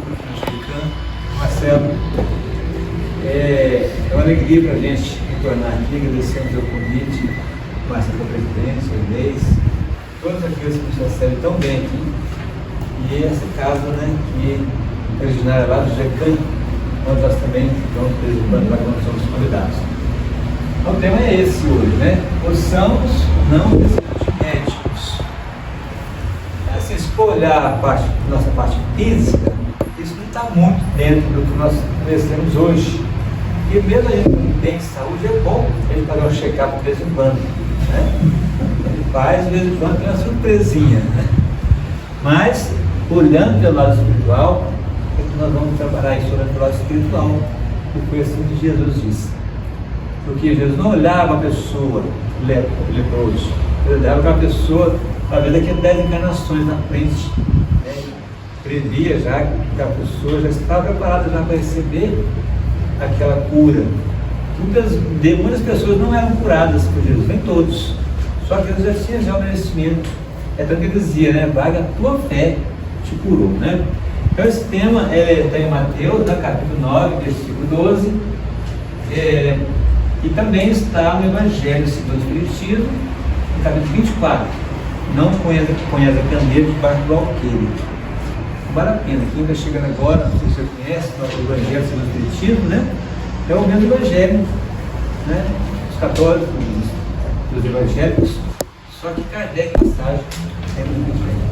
público mexicano. Marcelo, é uma alegria para a gente retornar aqui, agradecemos o convite, Marcelo, da presidência, o Inês, todas aqueles que nos recebem tão bem aqui. E essa casa, né, que é originária lá do Jecan, onde nós também vamos participando lá quando somos convidados. Então, o tema é esse hoje, né? Ouçamos não desejos médicos. Assim, se for olhar nossa parte física, isso não está muito dentro do que nós conhecemos hoje. E mesmo a gente que não tem saúde, é bom a gente fazer um check-up de vez em quando, né? Ele faz, de vez em quando, tem uma surpresinha, né? Mas, olhando pelo lado espiritual, é que nós vamos trabalhar isso pelo lado espiritual, que foi assim que Jesus disse. Porque Jesus não olhava a pessoa leproso, ele olhava para a pessoa para ver daqui a 10 encarnações na frente, né? Previa já que a pessoa já estava preparada já para receber aquela cura. Muitas pessoas não eram curadas por Jesus, nem todos, só que Jesus já tinha já o merecimento. É tanto que ele dizia, né? Vaga a tua fé te curou, né? Então esse tema está em Mateus, né, capítulo 9, versículo 12, e também está no Evangelho segundo o Espiritismo, no capítulo 24. Não conhece a candeeira debaixo do alqueire. Vale a pena, quem está chegando agora, não sei se você conhece, o Evangelho segundo o Espiritismo, né? É o mesmo Evangelho, né? Os católicos, os evangélicos, só que Kardec mensagem é muito diferente.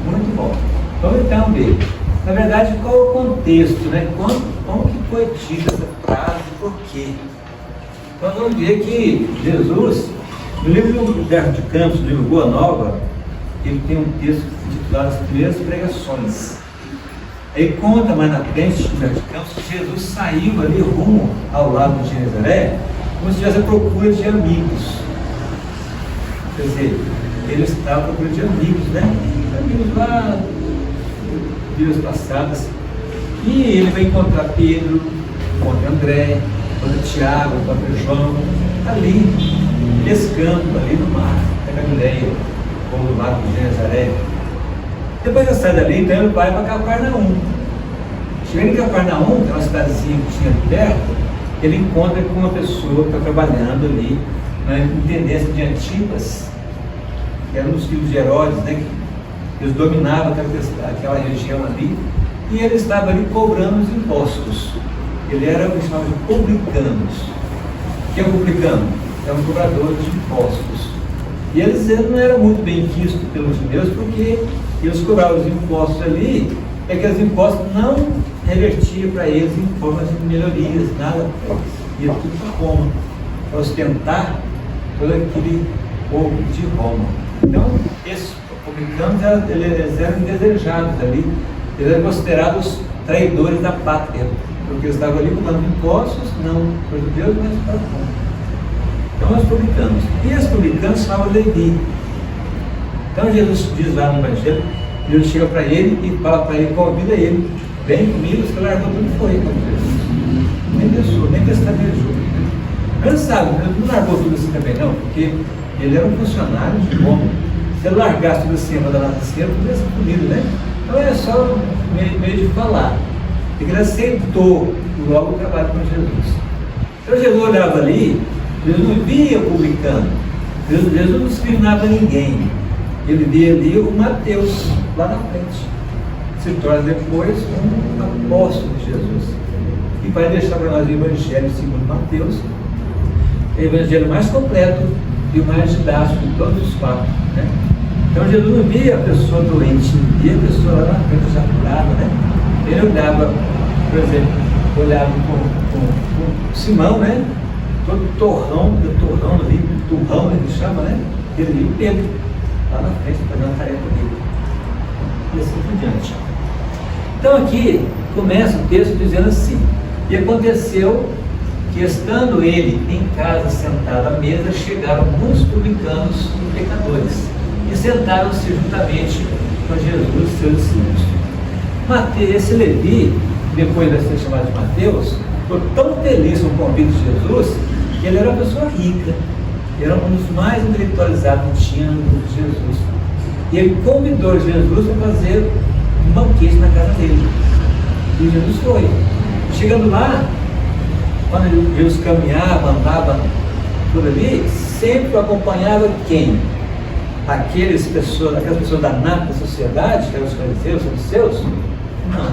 Muito bom. Vamos então ver. Na verdade, qual é o contexto, né? Como que foi dita essa frase e por quê? Então vamos ver que Jesus, no livro do Humberto de Campos, no livro Boa Nova, ele tem um texto intitulado As Primeiras Pregações. Aí conta mais na frente, Humberto de Campos, que Jesus saiu ali rumo ao lago de Genezaré, como se estivesse à procura de amigos. Quer dizer, ele estava à procura de amigos, né? Amigos lá, vidas passadas. E ele vai encontrar Pedro, encontra André, encontra Tiago, encontra João, ali, pescando, ali no mar, na Galileia, ou no lago de Genezaré. Depois ele sai dali, então ele vai para Cafarnaum. Chegando em Cafarnaum, que é uma cidadezinha que tinha perto, ele encontra com uma pessoa que está trabalhando ali, na intendência de Antipas, que era um dos filhos de Herodes, né, que eles dominavam aquela região ali, e ele estava ali cobrando os impostos. Ele era o que chamava de publicanos. O que é um publicano? É um cobrador de impostos. E eles não eram muito bem vistos pelos judeus, porque eles cobravam os impostos ali, é que os impostos não revertiam para eles em forma de melhorias, nada para eles. Ia tudo para Roma, para ostentar todo aquele povo de Roma. Então, esses publicanos eles eram indesejados ali, eles eram considerados traidores da pátria, porque eles estavam ali cobrando impostos, não para os judeus, mas para Roma. Então, os publicanos. E os publicanos chamavam Levi. Então, Jesus diz lá no Evangelho, Jesus chega para ele e fala para ele, convida ele, vem comigo, você largou tudo e foi com Jesus. Nem pensou, nem pestanejou. Mas sabe, ele não largou tudo assim também não, porque ele era um funcionário de Roma. Se ele largasse tudo assim, abandonasse assim, tudo ia ser punido, né? Então é só meio de falar. Porque ele aceitou logo o trabalho com Jesus. Então Jesus olhava ali, Jesus não via o publicano, Jesus não discriminava ninguém. Ele via ali o Mateus, lá na frente. Se torna depois um apóstolo de Jesus. E vai deixar para nós o Evangelho segundo Mateus, o Evangelho mais completo e o mais didático de todos os quatro, né? Então Jesus não via a pessoa doente, não via a pessoa lá na frente já curada, né? Ele olhava, por exemplo, com Simão, né? Todo torrão ali, turrão, ele chama, né? Ele viu Pedro lá na frente, fazendo a tarefa dele. E assim por diante. Então aqui começa o texto dizendo assim: e aconteceu que, estando ele em casa sentado à mesa, chegaram muitos publicanos e pecadores, e sentaram-se juntamente com Jesus e seus discípulos. Esse Levi, depois de ser chamado de Mateus, ficou tão feliz com o convite de Jesus, que ele era uma pessoa rica, era um dos mais intelectualizados que tinha no grupo de Jesus. E ele convidou Jesus para fazer um banquete na casa dele. E Jesus foi. Chegando lá, quando Jesus caminhava, andava por ali, sempre acompanhava quem? Aquelas pessoas da nata da sociedade, que eram os fariseus, os saduceus? Não.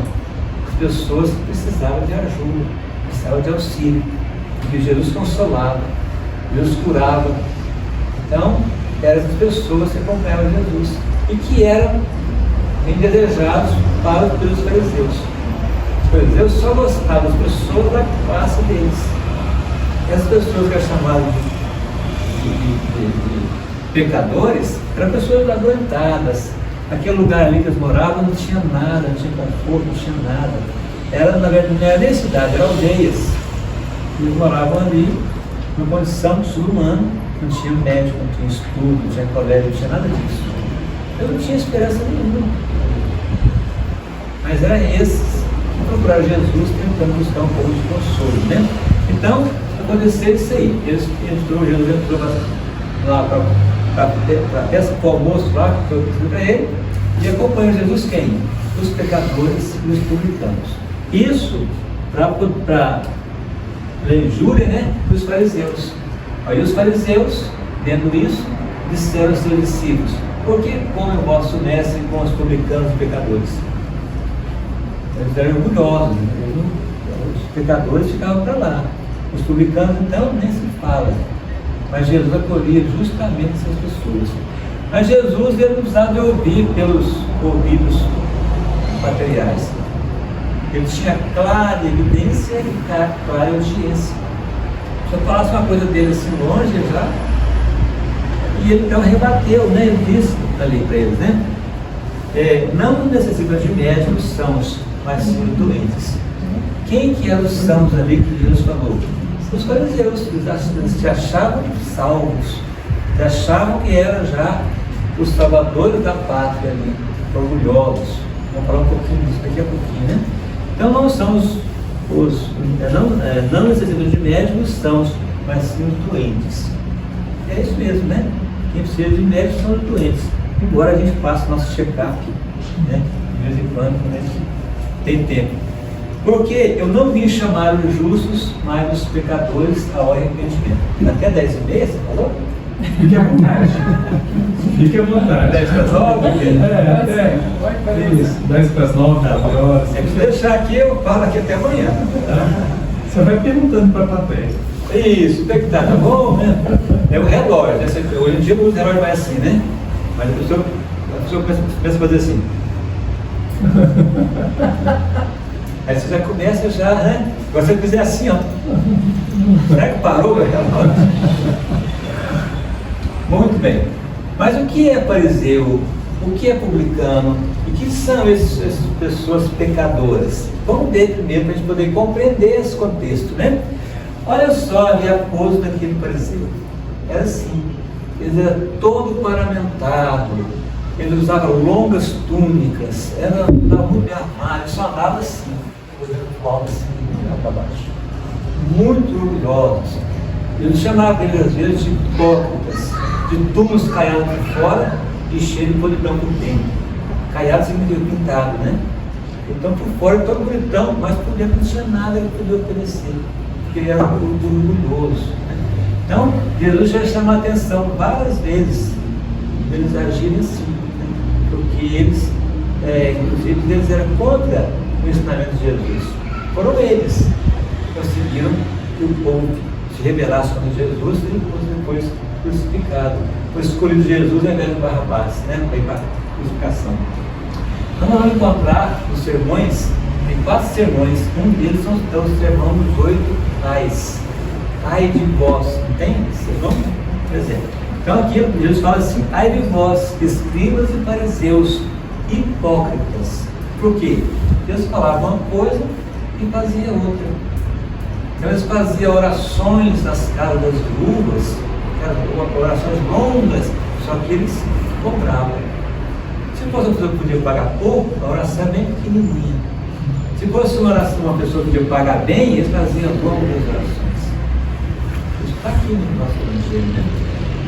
As pessoas que precisavam de ajuda, precisavam de auxílio. Porque Jesus consolava, Jesus curava. Então, eram as pessoas que acompanhavam Jesus e que eram indesejados pelos fariseus. Os fariseus só gostavam das pessoas da classe deles. Essas pessoas que eram chamadas de pecadores eram pessoas adoentadas. Aquele lugar ali que eles moravam não tinha nada, não tinha conforto, não tinha nada. Era, na verdade, não era nem cidade, eram aldeias. Eles moravam ali numa condição desumana, não tinha médico, não tinha estudo, não tinha colégio, não tinha nada disso. Eu não tinha esperança nenhuma. Mas eram esses que procuraram Jesus tentando buscar um pouco de consolo, né? Então, aconteceu isso aí. Jesus entrou lá para peça para o almoço lá, que eu pedi para ele, e acompanha Jesus quem? Os pecadores e os publicanos. Isso para injúria, né, dos fariseus. Aí os fariseus, vendo isso, disseram aos seus discípulos: por que come o vosso mestre com os publicanos e pecadores? Eles eram orgulhosos, né? Os pecadores ficavam para lá. Os publicanos, então, nem se fala. Mas Jesus acolhia justamente essas pessoas. Mas Jesus, ele não precisava de ouvir pelos ouvidos materiais. Ele tinha clara evidência e clara audiência. Se eu falasse uma coisa dele assim longe já, e ele então rebateu, né? Ele disse ali para eles, né? Não necessitam de médicos sãos, mas sim doentes. Quem que eram os sãos ali que Jesus falou? Os fariseus. Eles se achavam salvos, se achavam que eram já os salvadores da pátria ali, orgulhosos. Vamos falar um pouquinho disso daqui a pouquinho, né? Então não são não necessitam de médicos sãos, mas sim os doentes. É isso mesmo, né? Quem precisa de médicos são os doentes. Embora a gente faça nosso check-up, né? De vez em quando a gente tem tempo. Porque eu não vim chamar os justos, mas os pecadores ao arrependimento. Até 10h30, você falou? Fique à vontade. Fique à vontade. 10 para 9? Isso, 10 para as 9, 9 horas. Se deixar aqui, eu falo aqui até amanhã. Você vai perguntando para a plateia. Isso, tem que estar, tá bom, né? É o relógio, né? Hoje em dia o relógio vai assim, né? Mas a pessoa pensa fazer assim. Aí você já começa já, né? Agora se você fizer assim, ó. Será que parou o relógio? Muito bem. Mas o que é fariseu? O que é publicano? E que são essas pessoas pecadoras? Vamos ver primeiro para a gente poder compreender esse contexto, né? Olha só ali a pose daquele fariseu. Era assim. Ele era todo paramentado. Ele usava longas túnicas. Era muito bem armado. Só andava assim. Olhando assim, para baixo. Muito orgulhosos. Ele chamava ele às vezes de hipócritas, de túmulos caiados por fora e cheio de podridão por dentro. Caiado significa pintado, né? Então por fora todo bonitão, mas por dentro não tinha nada que podia oferecer, porque ele era muito orgulhoso, né? Então Jesus já chamou a atenção várias vezes eles agirem assim, né? Porque eles, inclusive, eles eram contra o ensinamento de Jesus. Foram eles que conseguiram que o povo se rebelasse contra Jesus e depois crucificado. Foi escolhido Jesus ao invés de Barrabás, né? Para ir para a crucificação. Então nós vamos encontrar os sermões, tem 4 sermões, um deles é o sermão dos 8 ais. Ai de vós, não tem esse sermão? Por exemplo. Então aqui Jesus fala assim: ai de vós, escribas e fariseus, hipócritas. Por quê? Deus falava uma coisa e fazia outra. Então eles faziam orações nas casas das viúvas, orações longas, só que eles cobravam. Se fosse uma pessoa que podia pagar pouco, a oração é bem pequenininha. Se fosse uma pessoa que podia pagar bem, eles faziam longas orações. Isso está aqui no nosso evangelho, né?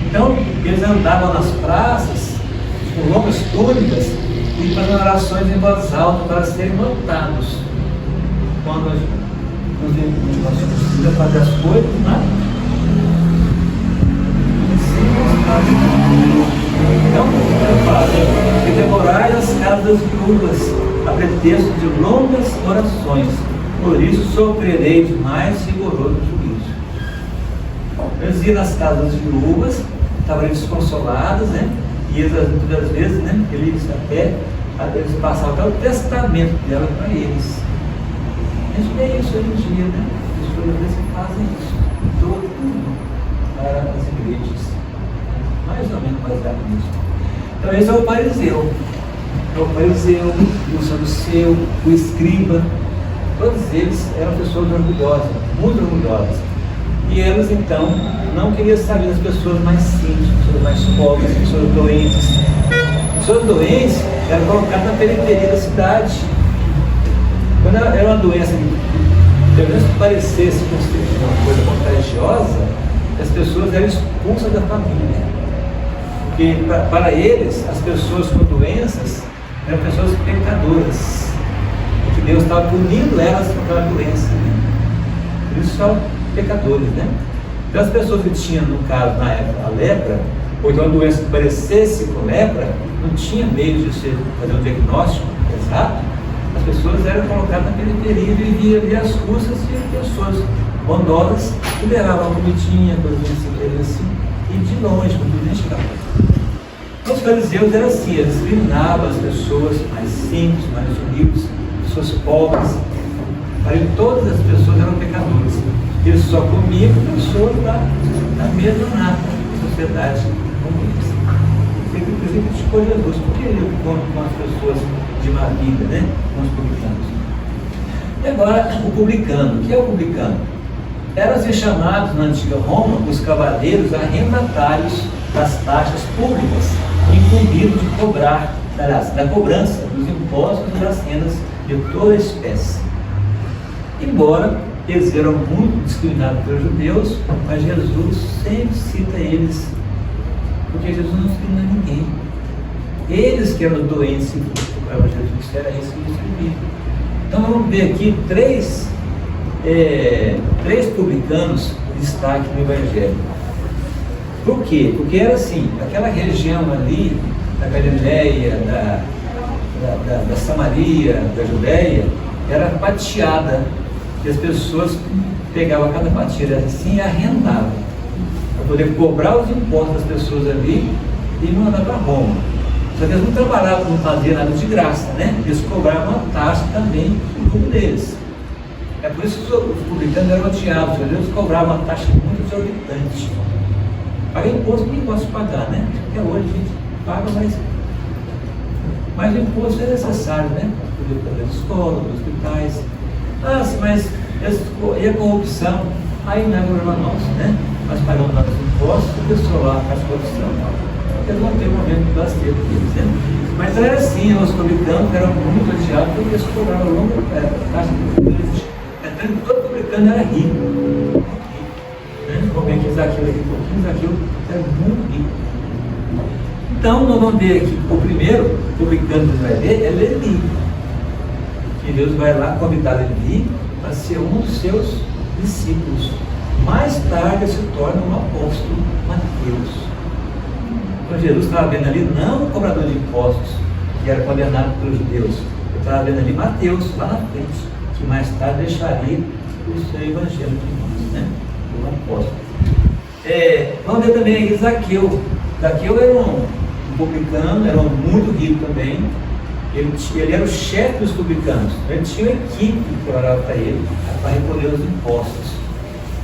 Então, eles andavam nas praças com longas túnicas e fazendo orações em voz alta para serem notados. quando nós precisamos fazer as coisas, né? Então, eu falo, que devorai as casas das viúvas, a pretexto de longas orações, por isso sofrereis mais rigoroso juízo. Eles iam nas casas das viúvas, estavam desconsolados, né? E eles, muitas vezes, né? Eles passavam até o testamento dela para eles. A gente vê isso hoje em dia, né? As pessoas às vezes fazem isso, todo mundo, para as igrejas. Mais ou menos baseado nisso. Então esse é o fariseu. É o fariseu, o saduceu, o escriba. Todos eles eram pessoas orgulhosas, muito orgulhosas. E elas então não queriam saber das pessoas mais simples, pessoas mais pobres, pessoas doentes. Pessoas doentes eram colocadas na periferia da cidade. Quando era uma doença que pelo menos parecesse uma coisa contagiosa, as pessoas eram expulsas da família. Porque para eles, as pessoas com doenças eram pessoas pecadoras. Porque Deus estava punindo elas por aquela doença. Né? Por isso são pecadores, né? Então as pessoas que tinham, no caso, na época, a lepra, ou então uma doença que parecesse com lepra, não tinha meio de fazer um diagnóstico exato. As pessoas eram colocadas na periferia e viviam ali às custas de pessoas bondosas que levavam uma comidinha, coisas assim, e de longe, quando nem chegava. Os fariseus eram assim, eles discriminavam as pessoas mais simples, mais humildes, pessoas pobres. Para ele, todas as pessoas eram pecadoras. Eles só comiam pessoas da mesma nata da sociedade como eles. Inclusive, criticou Jesus, porque ele come com as pessoas de má vida, né? Com os publicanos. E agora, o publicano. O que é o publicano? Eram assim chamados na antiga Roma os cavaleiros arrendatários das taxas públicas, incumbidos de cobrar, da cobrança dos impostos e das rendas de toda espécie. Embora eles eram muito discriminados pelos judeus, mas Jesus sempre cita eles, porque Jesus não discrimina ninguém. Eles que eram doentes e procuravam Jesus, era isso que eles viviam. Então vamos ver aqui três publicanos em destaque no Evangelho. Por quê? Porque era assim, aquela região ali, da Galileia, da Samaria, da Judéia, era fatiada, e as pessoas pegavam cada fatia assim e arrendavam, para poder cobrar os impostos das pessoas ali e mandar para Roma. Só que eles não trabalhavam, não faziam nada de graça, né? Eles cobravam uma taxa também no clube deles. É por isso que os publicanos eram odiados, eles cobravam uma taxa muito exorbitante. Paga imposto que posso pagar, né? Até hoje a gente paga, mas o imposto é necessário, né? Para poder fazer escolas, hospitais. Ah, sim, mas e a corrupção? Aí não é problema nosso, né? Nós pagamos nossos impostos, o pessoal lá faz corrupção. Eles vão ter um momento de lasteiro deles, né? Mas era assim, os publicanos eram muito odiados porque eles cobravam longa taxa de juros. Então todo publicano era rico. Vamos ver aqui Zaqueu aqui um pouquinho, Zaqueu era muito rico. Então nós vamos ver aqui, o primeiro publicano que vai ver é Levi. Que Deus vai lá convidar Levi para ser um dos seus discípulos. Mais tarde se torna um apóstolo, Mateus. Então Jesus estava vendo ali não o cobrador de impostos, que era condenado pelos judeus. Ele estava vendo ali Mateus, lá na frente, que mais tarde deixaria o seu evangelho de nós, né? O apóstolo. Vamos ver também aí Zaqueu. Zaqueu era um publicano, era muito rico também. Ele era o chefe dos publicanos. Ele tinha uma equipe que orava para ele, para recolher os impostos.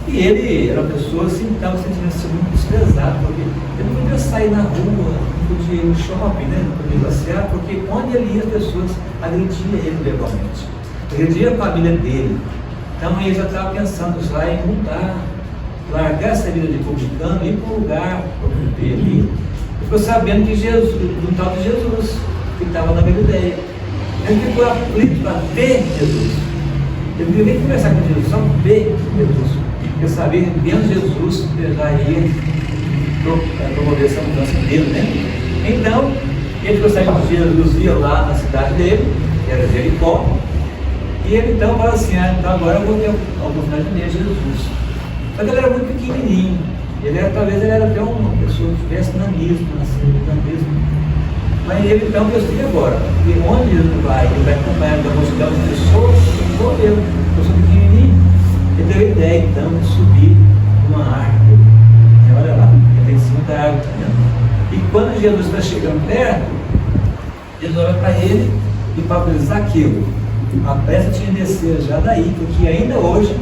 E ele era uma pessoa assim, estava sentindo muito desprezado, porque ele não podia sair na rua, não podia ir no shopping, né? Não podia passear, porque onde ele ia as pessoas agrediam ele legalmente. Agrediam a família dele. Então ele já estava pensando já em mudar, largar essa vida de publicano e ir para um lugar para viver ali. Ele ficou sabendo que Jesus, do tal de Jesus, que estava na Galileia. Ele ficou aflito para ver Jesus. Ele não queria nem conversar com Jesus, só ver Jesus. Porque sabia que vendo Jesus, ele já ia promover essa mudança dele, né? Então, ele ficou sabendo que Jesus ia lá na cidade dele, que era Jericó, E ele então fala assim, então agora eu vou ter a oportunidade de ver Jesus. Só que ele era muito pequenininho. Talvez ele era até uma pessoa que tivesse nanismo, mas ele então pensou, e agora? E onde ele vai acompanhar da multidão de pessoas? Sou eu sou pequenininho. Ele teve a ideia então de subir numa árvore. Olha lá, ele tem em cima da árvore. E quando Jesus está chegando perto, Jesus olha para ele e fala para ele, Zaqueu, apressa-te em descer já daí, porque ainda hoje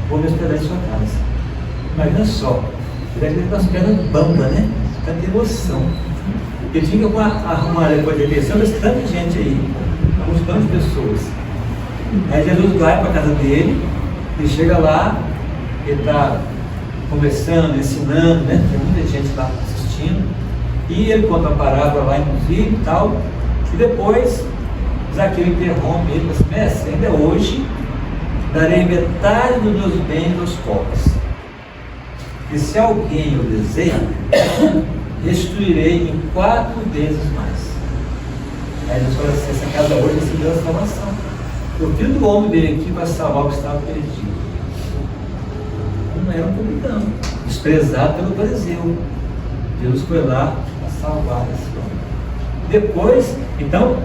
vou me hospedar em sua casa. Imagina só, ele está com as pernas bambas, né? Tanta emoção. Ele tinha que arrumar depois de atenção, mas tanta gente aí, uma multidão de pessoas. Aí Jesus vai para a casa dele, ele chega lá, ele está conversando, ensinando, né? Tem muita gente lá assistindo, e ele conta a parábola lá, inclusive e tal, e depois Zaqueu interrompe ele e diz, mestre, ainda hoje darei metade dos meus bens aos pobres. E se alguém o deseja, restituirei em 4 vezes mais. Aí Jesus fala assim, essa casa hoje recebeu a salvação. O Filho do Homem veio aqui para salvar o que estava perdido. Não era um publicano, desprezado pelo fariseu. Jesus foi lá para salvar esse homem. Depois, então,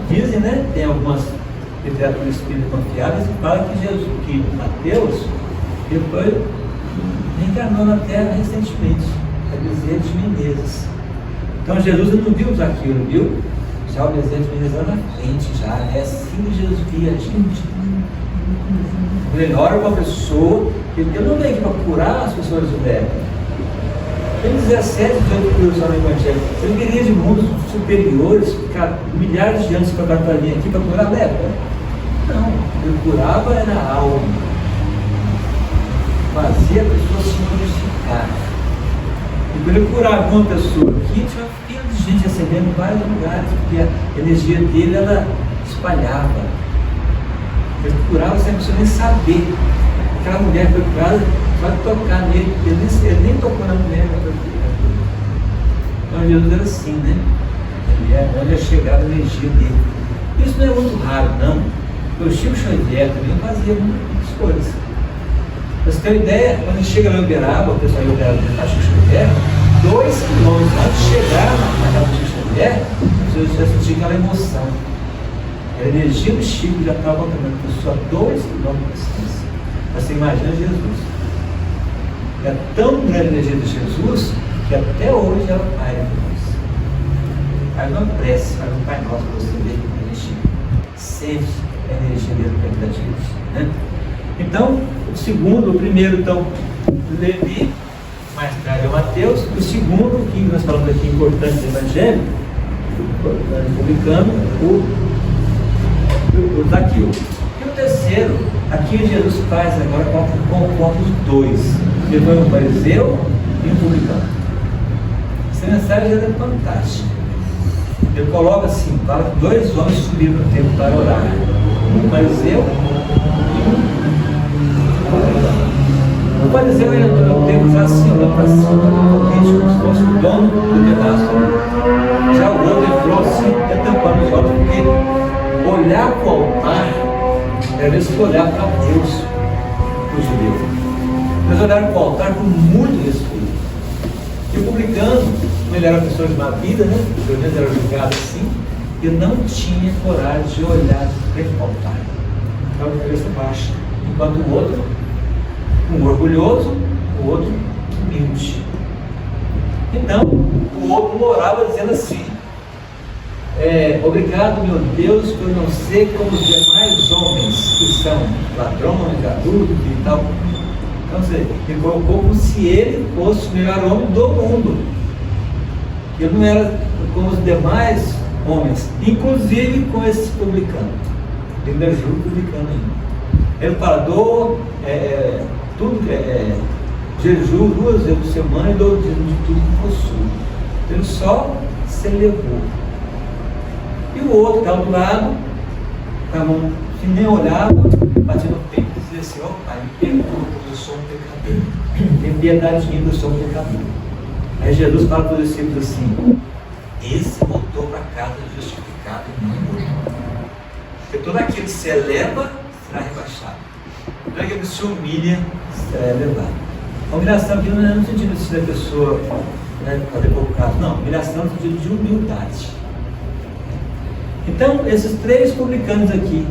dizem, né? Tem algumas literaturas espíritas confiáveis que falam que Mateus, ele foi reencarnou na Terra recentemente, a Bezerra de Menezes. Então Jesus não viu Zaqueu, viu? Já o Bezerra de Menezes lá na frente, já é assim que Jesus via a gente. Melhor uma pessoa, que ele não veio aqui para curar as pessoas do lepra. Tem 17, 18 cursos no Evangelho. Ele queria de mundos superiores, ficar milhares de anos para vir aqui para curar a lepra. Não, ele curava era a alma. Fazia a pessoa se modificar. E quando ele curava uma pessoa aqui, tinha uma fila de gente recebendo em vários lugares, porque a energia dele ela espalhava. Ele curava sem a pessoa nem saber. Aquela mulher foi curada, só de tocar nele, ele nem tocou na mulher. Então Jesus era assim, né? Onde chegava a energia dele. Isso não é muito raro, não. O Chico Xavier também fazia muitas coisas. Pra você ter uma ideia, quando a gente chega lá em Uberaba, o pessoal de Uberaba do Chico Xavier, 2 quilômetros antes de chegar na casa do Chico Xavier, você já sentia aquela emoção. A energia do Chico já estava contaminando a pessoa a 2 quilômetros de distância. Você imagina Jesus. É tão grande a energia de Jesus que até hoje ela vai a nós. Faz uma prece, faz um Pai Nosso para você ver a gente sempre a energia dele para a vida de Deus, né? Então, o primeiro, então, Levi, mais tarde é Mateus. O segundo, que nós falamos aqui, importante do Evangelho, publicano, o Zaqueu. E o terceiro, aqui Jesus faz agora com os 2. Ele foi um fariseu e um publicano. Essa mensagem é fantástica. Ele coloca assim, fala que 2 homens subiram no templo para orar. Um fariseu e um. O fariseu entrou no templo já assim, olhando para cima, como se fosse o dono do pedaço. Já o outro entrou assim, tampando os olhos, porque olhar para o altar era mesmo olhar para Deus, para o judeu. Eles olharam para o altar com muito respeito. E o publicano, como ele era uma pessoa de má vida, né? Pelo menos era julgado assim, ele não tinha coragem de olhar de frente para o altar. Estava com a cabeça baixa. Enquanto o outro, um orgulhoso, o outro humilde. Então, o outro orava dizendo assim, obrigado, meu Deus, por não ser como os demais homens que são ladrões, adultos e tal. Então, ele colocou como se ele fosse o melhor homem do mundo. Ele não era como os demais homens, inclusive com esse publicano. Ele ainda julga o publicano ainda. Ele fala, jejum 2 vezes por semana e dou o dízimo de tudo que possui. Ele só se elevou. E o outro estava do lado, com a mão que nem olhava, batia no peito e dizia assim, ó Pai, me perdoa, porque eu sou um pecador. Tem piedade de mim, porque eu sou um pecador. Aí Jesus fala para os discípulos assim, esse voltou para casa justificado e não morto. Porque todo aquele que se eleva rebaixado. Então aquele que se humilha será elevado. A humilhação aqui não é no sentido de ser a pessoa, né, fazer pouco caso, não. Humilhação no sentido de humildade. Então, esses 3 publicanos aqui,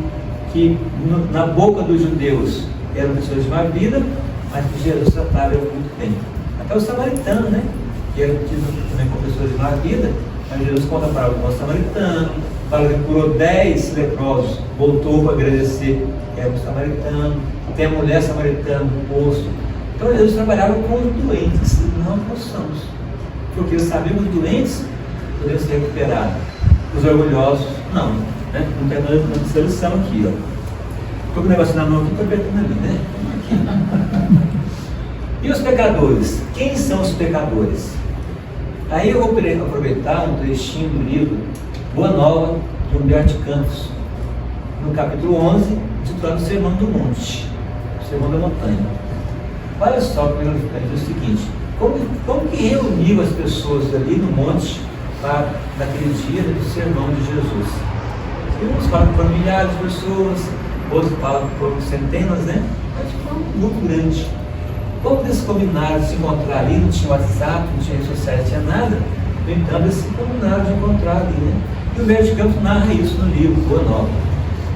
que na boca dos judeus eram pessoas de má vida, mas que Jesus tratava muito bem. Até o samaritano, né? Que era tido também como pessoas de má vida, mas Jesus conta para o samaritano, fala que curou 10 leprosos, voltou para agradecer, era o samaritano, tem a mulher samaritana no poço. Então Jesus trabalhava com os doentes, não com os sãos, porque eles sabiam que os doentes poderiam ser recuperados, os orgulhosos não, né? Não tem nada de solução aqui, ó. Estou com o negócio na mão aqui, estou apertando ali, né? Aqui. E os pecadores? Quem são os pecadores? Aí eu vou aproveitar um trechinho do livro Boa Nova, de Humberto Campos, no capítulo 11, titulado Sermão do Monte, Sermão da Montanha. Olha só como ele diz o seguinte: como que reuniu as pessoas ali no monte naquele dia do sermão de Jesus? Uns falam que foram milhares de pessoas, outros falam que foram centenas, né? Mas foi um grupo grande. Como eles combinaram de se encontrar ali? Não tinha WhatsApp, não tinha redes sociais, não tinha nada. No entanto, eles se combinaram de encontrar ali, né? E o Humberto Campos narra isso no livro Boa Nova.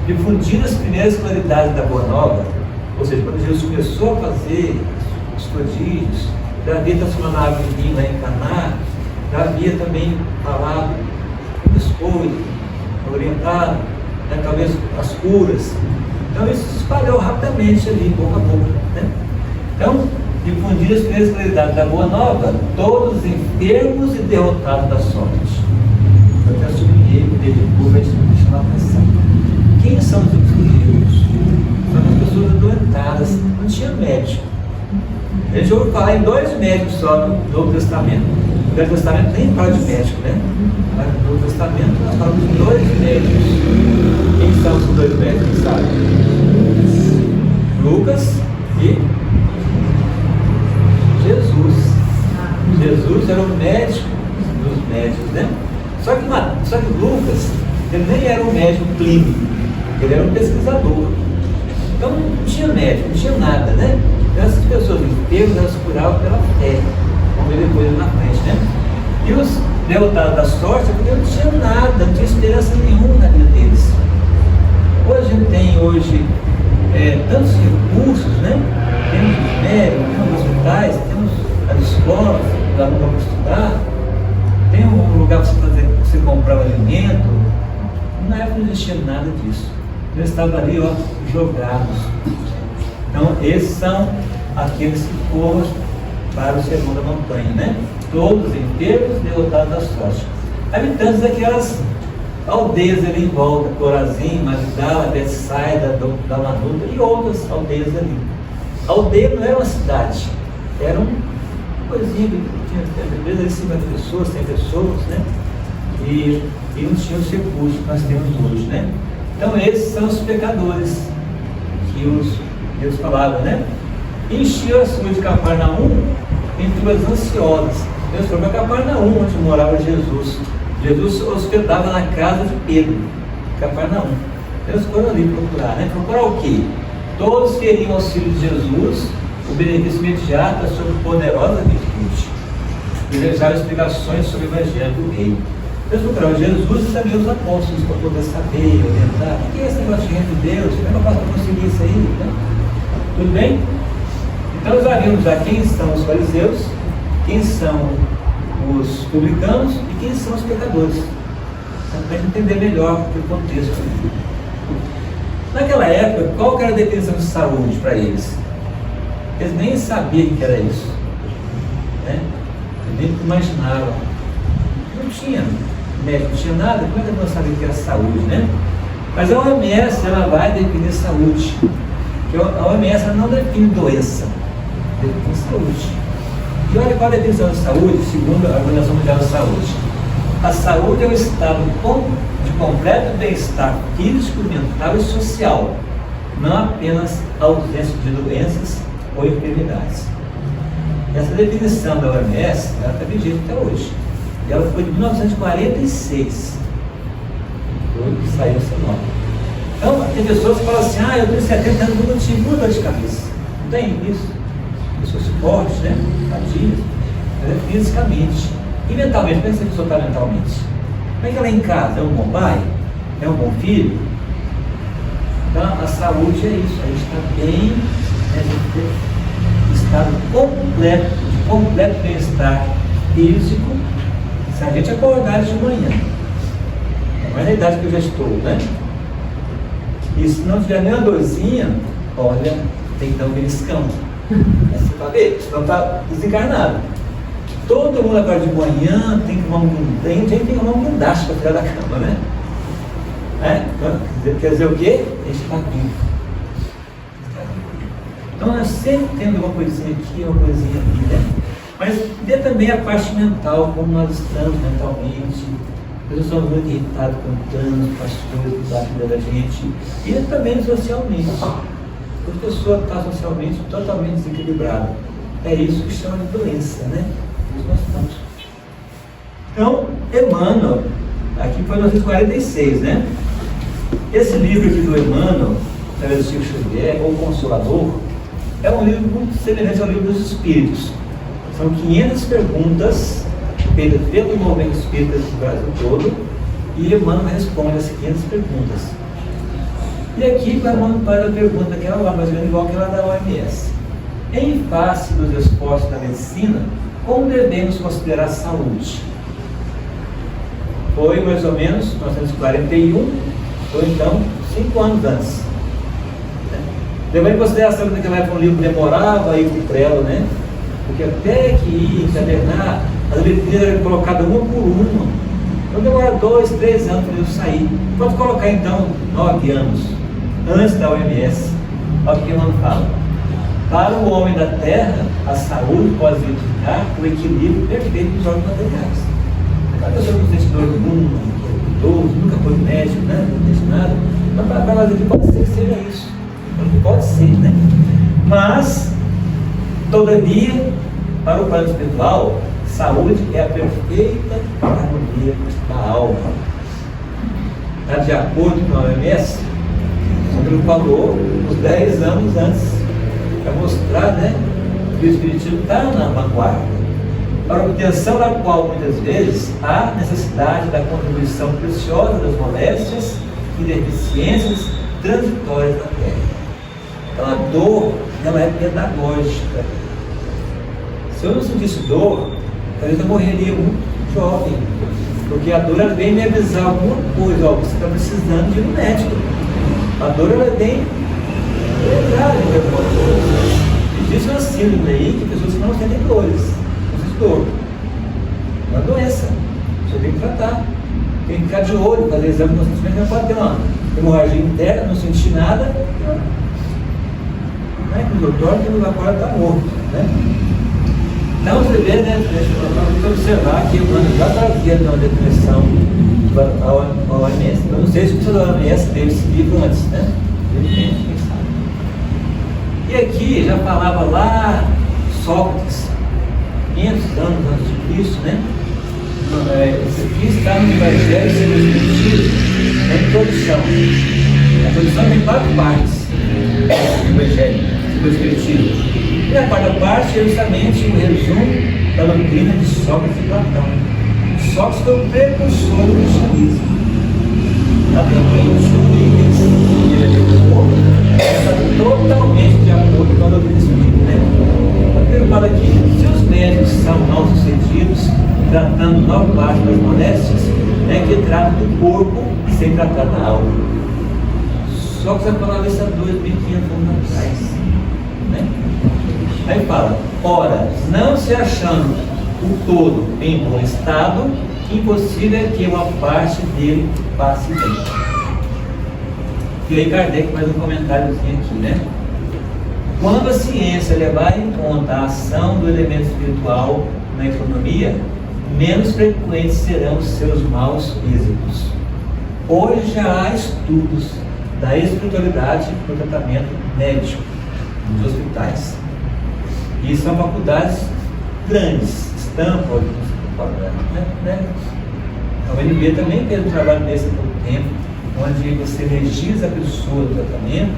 Difundindo as primeiras claridades da Boa Nova, ou seja, quando Jesus começou a fazer os prodígios, já havia transformado a água em vinho lá em Caná, já havia também falado o biscoito, orientado, né, talvez as curas. Então isso se espalhou rapidamente ali, pouco a pouco, né? Então, difundir as primeiras claridades da Boa Nova, todos os enfermos e derrotados da sorte. Eu até sublinhei o dedo de curva, a gente não chamar a atenção. Quem são os enfermos? São as pessoas adoentadas, não tinha médico. A gente ouve falar em 2 médicos só no Novo Testamento. No Velho Testamento nem fala de médico, né? Mas no Novo Testamento nós falamos de 2 médicos. Quem são os 2 médicos, sabe? Lucas e Jesus. Jesus era o médico dos médicos, né? Só que Lucas, ele nem era um médico clínico, ele era um pesquisador. Então não tinha médico, não tinha nada, né? Então, essas pessoas enfermas, elas curavam pela fé. Vamos ver depois na frente, né? E os derrotados da sorte é porque não tinha nada, não tinha esperança nenhuma na vida deles. Hoje a gente tem tantos recursos, né? Temos os médicos, temos os hospitais, temos as escolas, dá para estudar, tem um lugar para você comprar um alimento. Na época não existia nada disso. Eles estavam ali, ó, jogados. Então, esses são aqueles que foram para o Sermão da Montanha, né? Todos enfermos, derrotados da sorte. Habitantes daquelas aldeias ali em volta, Corazim, Magdala, Betsaida, Dalmanuta e outras aldeias ali. A aldeia não era uma cidade, era uma coisinha que tinha, às vezes, ali 50 pessoas, 100 pessoas, né? E não tinha os recursos que nós temos hoje, né? Então, esses são os pecadores que Deus falava, né? Encheu as ruas de Cafarnaum em ruas ansiosas. Deus foi para Cafarnaum, onde morava Jesus. Jesus hospedava na casa de Pedro, Cafarnaum. Deus foram ali procurar, né? Procurar o quê? Todos queriam o auxílio de Jesus, o benefício imediato da sua poderosa virtude. E realizaram explicações sobre o Evangelho do Rei. Deus procurou Jesus e também os apóstolos para poder saber, orientar. O que é esse negócio de reino de Deus? Como é que eu faço para conseguir isso aí? Né? Tudo bem? Então nós já vimos já quem são os fariseus, quem são os publicanos e quem são os pecadores. Então, para entender melhor o contexto. Naquela época, qual que era a definição de saúde para eles? Eles nem sabiam o que era isso, né? Eles nem imaginavam. Não tinha médico, não tinha nada, como é que eles não sabiam o que era saúde, né? Mas a OMS, ela vai definir saúde. Porque a OMS ela não define doença, define saúde. E olha qual a definição de saúde, segundo a Organização Mundial da Saúde. A saúde é o estado de completo bem-estar físico, mental e social, não apenas a ausência de doenças ou enfermidades. Essa definição da OMS, ela está vigente até hoje. E ela foi de 1946, foi que saiu essa nota. Então, tem pessoas que falam assim, eu tenho 70 anos, não tive uma dor de cabeça. Não tem isso. Pessoas fortes, né? Sadias, mas é fisicamente. E mentalmente, como é que essa pessoa está mentalmente? Como é que ela é em casa? É um bom pai? É um bom filho? Então, a saúde é isso. A gente está bem, né? A gente tem estado completo, de completo bem-estar físico, se a gente acordar de manhã. Mas na idade que eu já estou, né? E se não tiver nem uma dorzinha, olha, tem que dar um beliscão. Você vai ver, senão está desencarnado. Todo mundo agora de manhã tem que tomar um guindaste para tirar da cama, né? Quer dizer o quê? A gente está vivo. Então nós sempre temos uma coisinha aqui, uma coisinha ali, né? Mas vê também a parte mental, como nós estamos mentalmente. Nós estamos muito irritados com o trânsito, com as coisas que batem da gente. E também socialmente. A pessoa está socialmente totalmente desequilibrada. É isso que chama de doença, né? Nós estamos. Então, Emmanuel, aqui foi 1946, né? Esse livro aqui do Emmanuel, através do Chico Xavier, O Consolador, é um livro muito semelhante ao livro dos Espíritos. São 500 perguntas feitas pelo movimento espírita do Brasil todo, e Emmanuel responde as 500 perguntas. E aqui vai a pergunta que é lá, mais ou menos igual que ela da OMS. Em face dos esforços da medicina, como devemos considerar a saúde? Foi mais ou menos 1941, ou então 5 anos antes. Levando em consideração que naquela época o livro demorava a ir para o prelo, né? Porque até que ia encadernar, as letrinhas eram colocadas uma por uma. Então demora 2, 3 anos para o livro sair. Pode colocar então 9 anos antes da OMS. Olha o que o Emmanuel fala. Para o homem da terra, a saúde pode significar o equilíbrio perfeito dos órgãos materiais. A pessoa que sente dor nenhuma, idoso, nunca foi médico, né? Não tem nada. Mas para nós aqui pode ser que seja isso. Pode ser, né? Mas, todavia, para o plano espiritual, saúde é a perfeita harmonia da alma. Está de acordo com a OMS? Ele falou uns 10 anos antes, para mostrar, né, que o Espiritismo está na vanguarda, para a obtenção da qual, muitas vezes, há necessidade da contribuição preciosa das moléstias e deficiências transitórias da terra. Então, a dor, ela é pedagógica. Se eu não sentisse dor, talvez eu morreria muito jovem, porque a dor ela vem me avisar alguma coisa, você está precisando de um médico. A dor ela vem pesada, existe uma síndrome aí que pessoas que não sentem dores, não sentem dor. É uma doença, você tem que tratar, tem que ficar de olho, fazer exame de consentimento, não pode ter uma hemorragia interna, não sentir nada, não é que o doutor que agora está morto, né? Então você vê, né, você observar que o Emmanuel já trazia uma depressão ao OMS. Eu não sei se o pessoal da OMS teve esse livro antes, né? E aqui já falava lá Sócrates, 500 anos antes de Cristo, né? Isso aqui está no Evangelho segundo o Espiritismo, na introdução. A introdução tem 4 partes do Evangelho segundo o Espiritismo. E a quarta parte é justamente o resumo da doutrina de Sócrates e Platão. Sócrates foi o precursor do cristianismo. Naturalmente, o livro que ele editou está totalmente de acordo com a doutrina espírita, né? A pergunta aqui: se os médicos são mal sucedidos tratando 9 partes das moléstias, é que tratam do corpo sem tratar da alma. Sócrates falava isso há 2.500 anos atrás, né? Aí fala: ora, não se achando o todo em bom estado, impossível é que uma parte dele passe bem. E aí Kardec faz um comentáriozinho aqui, né? Quando a ciência levar em conta a ação do elemento espiritual na economia, menos frequentes serão os seus maus êxitos. Hoje já há estudos da espiritualidade no tratamento médico nos hospitais. E são faculdades grandes, Stanford, né? A UNB também fez um trabalho desse há pouco tempo, onde você energiza a pessoa do tratamento,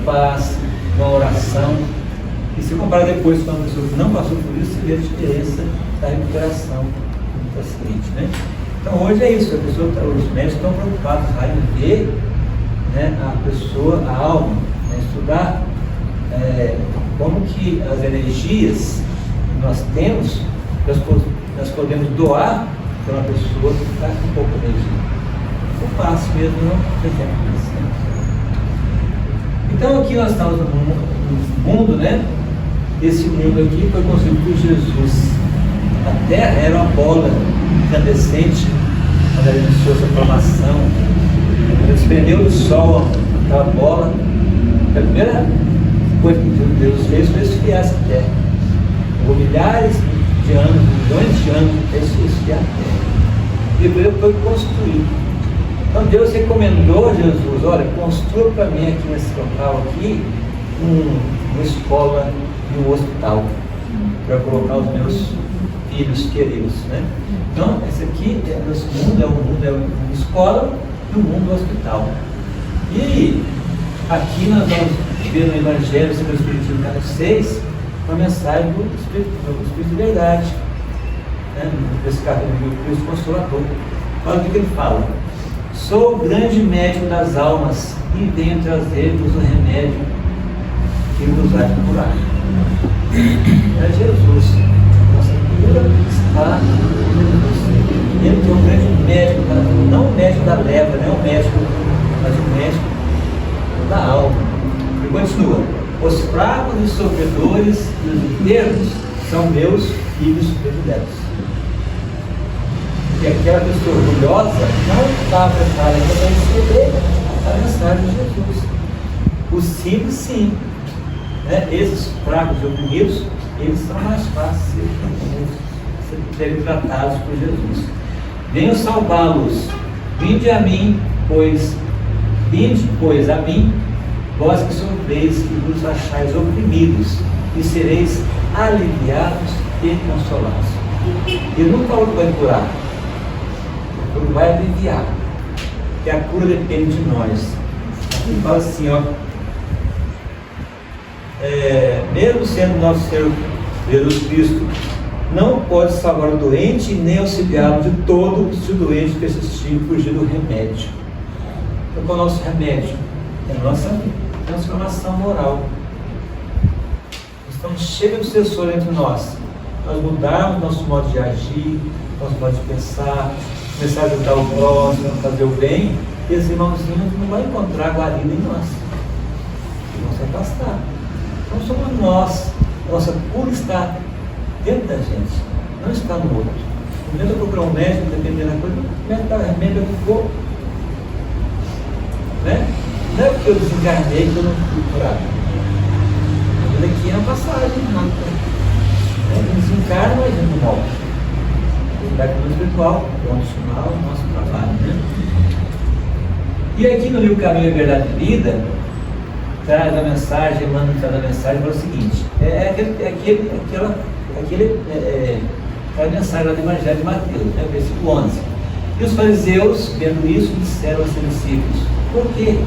passe, uma oração, e se comparar depois com uma pessoa que não passou por isso, você vê a diferença da recuperação do paciente, né? Então hoje é isso, os médicos estão preocupados em ver, né, a pessoa, a alma, né, estudar como que as energias que nós temos, nós podemos doar para uma pessoa que está com pouco de energia. Eu faço mesmo, não pretendo isso. Então aqui nós estamos no mundo, né? Esse mundo aqui foi construído por Jesus. A Terra era uma bola incandescente quando ela iniciou sua formação. Ela desprendeu do Sol aquela bola. A primeira coisa que Deus fez foi esfriar essa Terra. Por milhares de anos, milhões de anos, para esfriar a Terra. E depois foi construído. Então Deus recomendou a Jesus: olha, construa para mim aqui nesse local aqui uma escola e um hospital para colocar os meus filhos queridos, né? Então esse aqui, nosso mundo é uma escola e o mundo é um hospital. E aqui nós vamos ver no Evangelho segundo o Espiritismo, capítulo 6, uma mensagem do Espírito de Verdade, né? Nesse capítulo do Cristo Consolador. Olha o que ele fala: sou o grande médico das almas e venho trazer-vos o remédio que vos há de curar. É Jesus. Nossa cura está em Jesus. Ele que é um grande médico, não o médico da lepra, não o médico, mas o médico da alma. E continua: os fracos e sofredores e os enfermos são meus filhos prediletos. E aquela pessoa orgulhosa não está preparada para receber a mensagem de Jesus. Os simples, sim. Né? Esses fracos e oprimidos, eles são mais fáceis de serem tratados por Jesus. Venho salvá-los. Vinde, pois, a mim, vós que sofreis e vos achais oprimidos, e sereis aliviados e consolados. Ele não falou que vai curar. Ele vai aliviar, porque a cura depende de nós. Ele fala assim, ó, mesmo sendo nosso Senhor Jesus Cristo, não pode salvar o doente nem auxiliá-lo de todo se o doente persistir em fugir do remédio. Então, qual é o nosso remédio? É a nossa transformação moral. Estamos cheios de obsessores entre nós. Nós mudarmos nosso modo de agir, nosso modo de pensar, começar a ajudar o próximo, fazer o bem, e esses irmãozinhos não vão encontrar guarida em nós. Vão se afastar. Então somos nós. Nossa cura está dentro da gente, não está no outro. No momento eu procurar um médico, dependendo da coisa, o médico dá remédio que for. Né? Não é porque eu desencarnei que eu não fui curado. Aquilo aqui é uma passagem rápida. Desencarna, mas a gente não morre. O mundo espiritual, condicional ao nosso trabalho. Né? E aqui no livro Caminho e Verdade de Vida, traz a mensagem, Emmanuel traz a mensagem para o seguinte: aquela mensagem lá do Evangelho de Mateus, né, versículo 11. E os fariseus, vendo isso, disseram aos seus discípulos: por que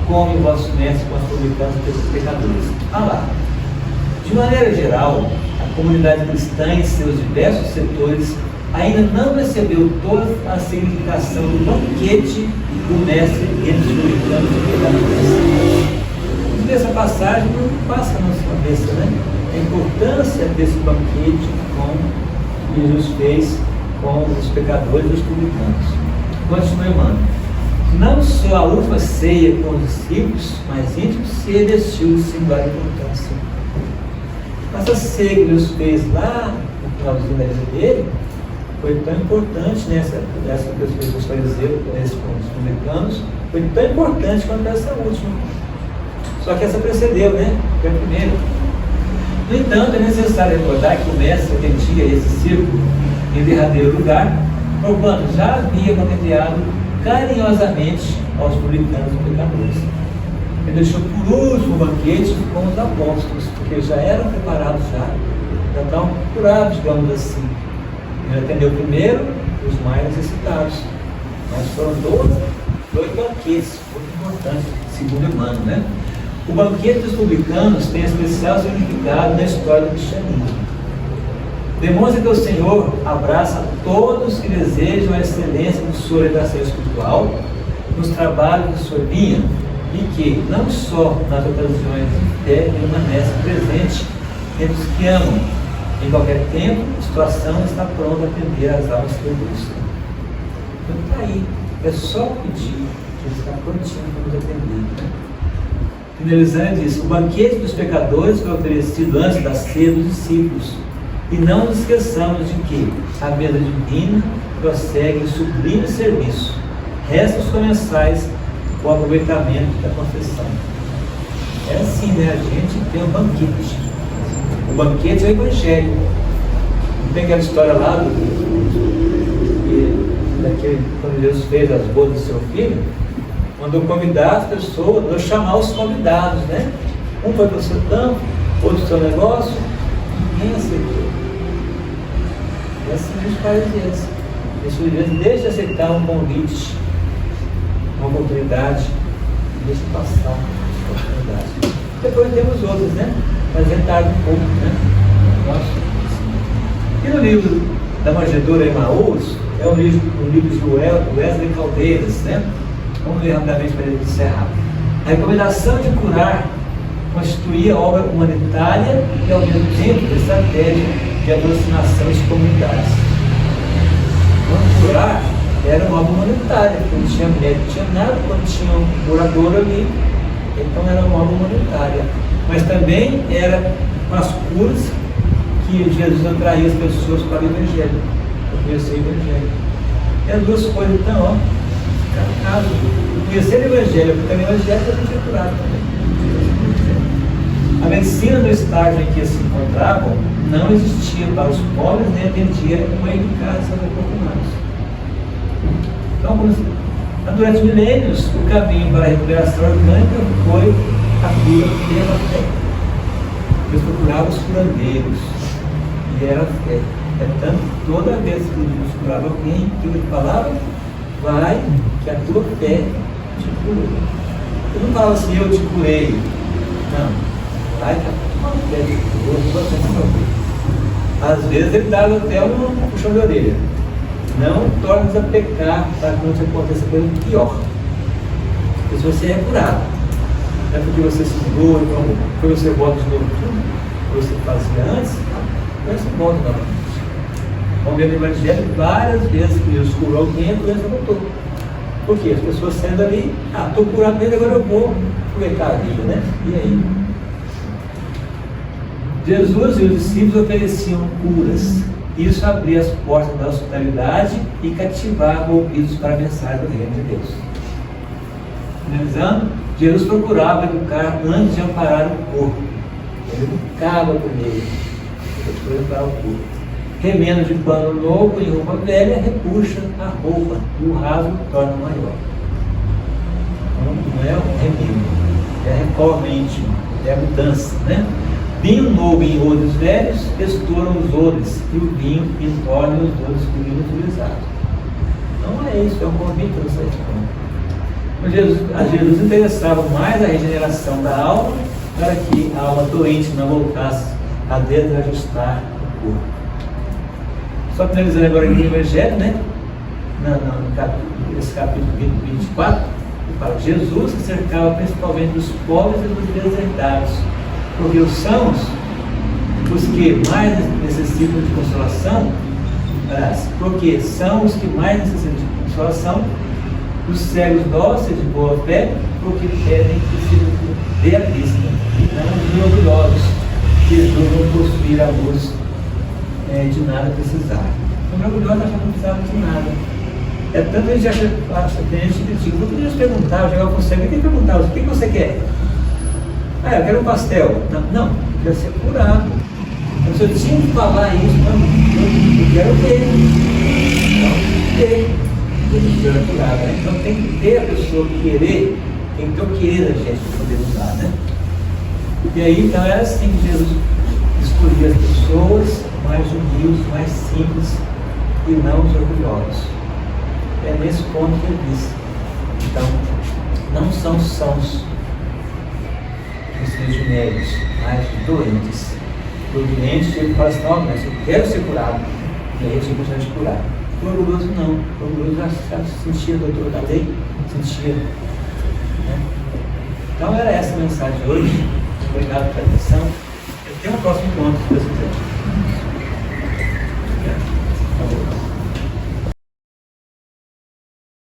comem o vosso mestre com os publicanos e os pecadores? Ah lá, de maneira geral, a comunidade cristã em seus diversos setores ainda não recebeu toda a significação do banquete do mestre entre os publicanos e pecadores. Essa passagem não passa na nossa cabeça, né? A importância desse banquete que Jesus fez com os pecadores e os publicanos. Continua, irmão. Não só a última ceia com os discípulos mais íntimos se revestiu de singular importância. Essa ceia que Deus fez lá no finalzinho da vida dele foi tão importante, né? Essa que Deus fez com os fariseus, com os publicanos, foi tão importante quanto essa última. Só que essa precedeu, né? Foi a primeira. No entanto, é necessário recordar que o mestre atendia esse círculo em derradeiro lugar, porquanto já havia patenteado carinhosamente aos publicanos e pecadores. Ele deixou por último o banquete com os apóstolos, porque já eram preparados, já estavam curados, digamos assim. Ele atendeu primeiro os mais necessitados, mas foram 12 dois banquetes, muito importante, segundo Emmanuel, né? O banquete dos publicanos tem especial significado na história do cristianismo. Demonstra que o Senhor abraça todos que desejam a excelência de sua orientação espiritual nos trabalhos de sua vinha e que, não só nas ocasiões de fé, permanece presente entre os que amam. Em qualquer tempo, situação está pronta a atender às almas que o buscam. Então está aí, é só pedir, que ele está prontinho para nos atender. Né? Finalizando, diz: o banquete dos pecadores foi oferecido antes da ceia dos discípulos. E não nos esqueçamos de que a mesa divina prossegue em sublime serviço. Resta os comensais o aproveitamento da confissão. É assim, né? A gente tem um banquete. O banquete é o Evangelho. Não tem aquela história lá quando Deus fez as bodas do seu filho, mandou convidar as pessoas, mandou chamar os convidados, né? Um foi para o seu campo, outro para o seu negócio, ninguém aceitou. E assim os fariseus. Os fariseus deixam de aceitar um convite, uma oportunidade, deixa passar a oportunidade. Depois temos outros, né? Mas retarda um pouco, né? E no livro da manjedoura Emaús, é um livro de Wesley Caldeiras, né? Vamos ler rapidamente para ele encerrar. A recomendação de curar constituía obra humanitária e ao mesmo tempo estratégia de aproximação de comunidades. Quando curar era uma obra humanitária, porque não tinha médico, não tinha nada, quando tinha um curador ali, então era uma obra humanitária. Mas também era com as curas que Jesus atraía as pessoas para o Evangelho, para conhecer o Evangelho. E as duas coisas, então, ó, caso, conhecer o Evangelho, porque também o Evangelho também foi curado também. A medicina no estágio em que se encontravam não existia para os pobres, nem atendia uma eficácia aos afortunados. Então, durante milênios, o caminho para a recuperação orgânica foi a cura pela fé. Eles procuravam os curandeiros, e era a fé. É tanto que toda vez que eles curavam alguém, que ele falava: vai, que a tua fé te curou. Ele não falava assim: eu te curei. Não, vai, que a tua fé te curou, a tua fé te curou. Às vezes ele dava até um puxão de orelha: não tornes a pecar para que não te aconteça coisa pior. Porque se você é curado, não é porque você se mudou, porque você volta de novo tudo que você fazia antes, você volta novamente. Vamos ver no Evangelho várias vezes que Jesus curou alguém, a doença voltou. Por quê? As pessoas saindo ali: estou curado mesmo, agora eu vou aproveitar a vida, né? E aí? Jesus e os discípulos ofereciam curas. Isso abria as portas da hospitalidade e cativava ouvidos para a mensagem do reino de Deus. Finalizando, Jesus procurava educar antes de amparar o corpo. Ele educava primeiro, depois amparar o corpo. Remendo de pano novo em roupa velha repuxa a roupa e o rasgo torna maior. Não é o remendo, é a reforma íntima, é a mudança, né? Vinho novo em odres velhos estouram os odres, e o vinho entorna os odres por vinho utilizados. Não é isso, é um convite para você. Mas a Jesus interessava mais a regeneração da alma, para que a alma doente não voltasse a desajustar o corpo. Só finalizando agora aqui no Evangelho, né? Nesse capítulo 24, ele fala: Jesus se cercava principalmente dos pobres e dos deserdados, porque os sãos, os que mais necessitam de consolação, porque são os que mais necessitam de consolação, os cegos dóceis de boa fé, porque pedem que se dê a vista, e não os orgulhosos, que julgam possuir a luz de nada precisar. O orgulhoso acha que não precisava de nada. É tanto que a gente acha que a gente critica. Não podia perguntar, eu chegava com você, quem perguntava: o que você quer? Eu quero um pastel. Não, eu quero ser curado. Então, se eu tinha que falar isso, eu quero ver. Não, ter curado, né? Então tem que ter a pessoa querer, tem que ter o querer da gente para poder usar, né? E aí, então, era assim que Jesus escolhia as pessoas mais humildes, mais simples, e não os orgulhosos. É nesse ponto que ele diz: Então, não são sãos que sejam médicos, mas doentes. O doente chega e fala assim: não, mas eu quero ser curado. E aí eu sou importante curar. O orgulhoso não. O orgulhoso já sentia, doutor da lei, sentia. Né? Então era essa a mensagem de hoje. Obrigado pela atenção. Eu tenho um próximo encontro, se Deus quiser. Tá bom.